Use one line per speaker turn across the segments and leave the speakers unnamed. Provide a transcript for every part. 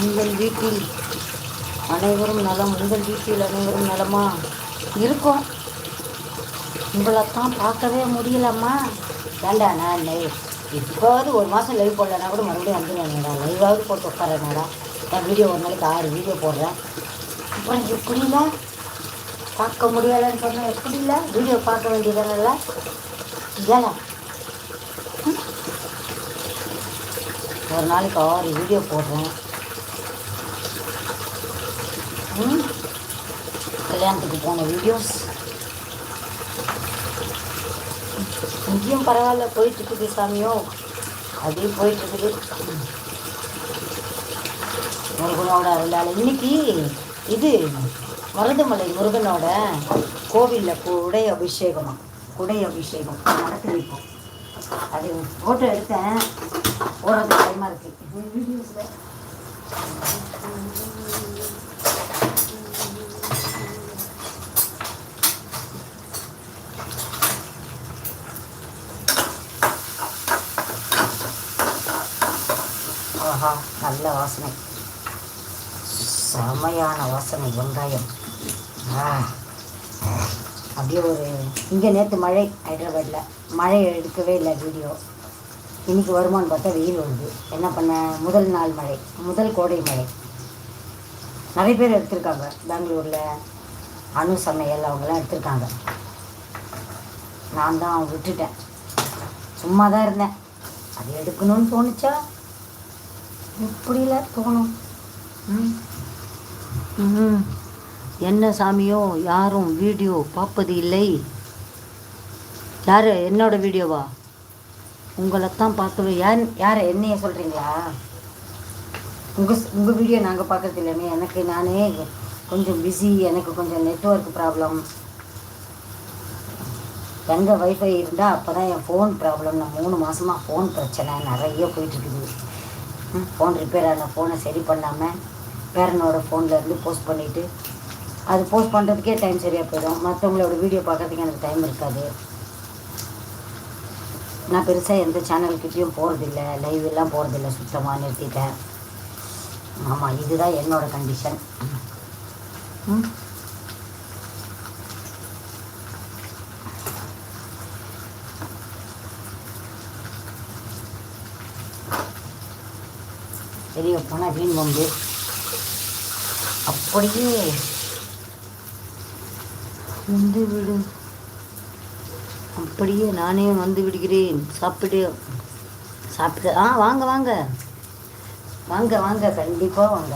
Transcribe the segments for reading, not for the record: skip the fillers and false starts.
உங்கள் வீட்டில் அனைவரும் நலம். உங்கள் வீட்டில் அனைவரும் நலமா இருக்கும். உங்களைத்தான் பார்க்கவே முடியலம்மா. ஏண்டா நான் இப்போவாவது ஒரு மாதம் லைவ் போடலன்னா கூட மறுபடியும் வந்துடுவேன்டா. லைவாவது போட்டு உட்காரேனாடா. நான் வீடியோ ஒரு நாளைக்கு 6 வீடியோ போடுறேன். அப்புறம் எப்படில பார்க்க முடியலைன்னு சொன்னால் எப்படில வீடியோ பார்க்க வேண்டியதானல்ல? ஏல ஒரு நாளைக்கு 6 வீடியோ போடுறேன். கல்யாணத்துக்கு போன வீடியோஸ் இங்கேயும் பரவாயில்ல போயிட்டுருக்குது சாமியோ. அப்படியே போயிட்டுருக்குது முருகனோட அருளால். இன்னைக்கு இது மருதமலை முருகனோட கோவிலில் குடை அபிஷேகம் நடக்குது. இப்போ அது ஃபோட்டோ எடுத்தேன். போடுறது டைமாக இருக்குது வீடியோஸில். ஆஹா, நல்ல வாசனை, செமையான வாசனை. வெங்காயம் அப்படியே ஒரு இங்கே நேற்று மழை. ஹைதராபாத்தில் மழை எடுக்கவே இல்லை வீடியோ. இன்றைக்கி வருமானு பார்த்தா வெயில் வருது. என்ன பண்ண, முதல் நாள் மழை, முதல் கோடை மழை. நிறைய பேர் எடுத்திருக்காங்க. பெங்களூரில் அணு சமையல் அவங்களாம் எடுத்திருக்காங்க. நான் தான் விட்டுட்டேன். சும்மா தான் இருந்தேன். அது எடுக்கணும்னு தோணுச்சா இப்படில தோணும். என்ன சாமியோ யாரும் வீடியோ பார்ப்பது இல்லை. யார் என்னோட வீடியோவா? உங்களைத்தான் பார்க்கவே. யாரை என்னைய சொல்கிறீங்களா? உங்கள் வீடியோ நாங்கள் பார்க்கறது இல்லைன்னு. எனக்கு நானே கொஞ்சம் பிஸி. எனக்கு கொஞ்சம் நெட்வொர்க் ப்ராப்ளம். எங்கே வைஃபை இருந்தால் அப்போ தான் என் ஃபோன் ப்ராப்ளம். நான் 3 மாதமாக ஃபோன் பிரச்சனை நிறைய போயிட்டுருக்குது. ஃபோன் ரிப்பேர் ஆன ஃபோனை சரி பண்ணாமல் பேரனோட ஃபோன்லேருந்து போஸ்ட் பண்ணிவிட்டு அது போஸ்ட் பண்ணுறதுக்கே டைம் சரியாக போயிடும். மற்றவங்களோட வீடியோ பார்க்கறதுக்கு எனக்கு டைம் இருக்காது. நான் பெருசாக எந்த சேனல்கிட்டையும் போகிறதில்ல, லைவ் எல்லாம் போகிறதில்ல, சுத்தமாக நிறுத்திட்டேன். ஆமாம், இதுதான் என்னோட கண்டிஷன். வெளியே போனால் வீண் வம்பு. அப்படியே வந்து விடு. அப்படியே நானே வந்து விடுகிறேன். சாப்பிடு. வாங்க வாங்க வாங்க வாங்க, கண்டிப்பாக வாங்க.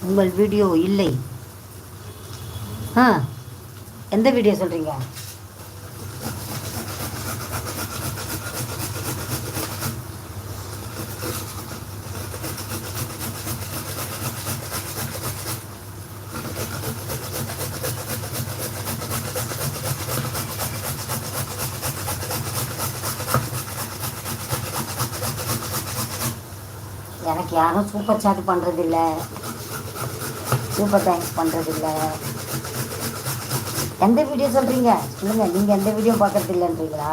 உங்கள் வீடியோ இல்லை. எந்த வீடியோ சொல்கிறீங்க? எனக்கு யாரும் சூப்பர் சாட் பண்ணுறதில்ல, சூப்பர் தேங்க்ஸ் பண்ணுறதில்ல. எந்த வீடியோ சொல்கிறீங்க சொல்லுங்கள். நீங்கள் எந்த வீடியோ பார்க்குறது இல்லைன்றீங்களா?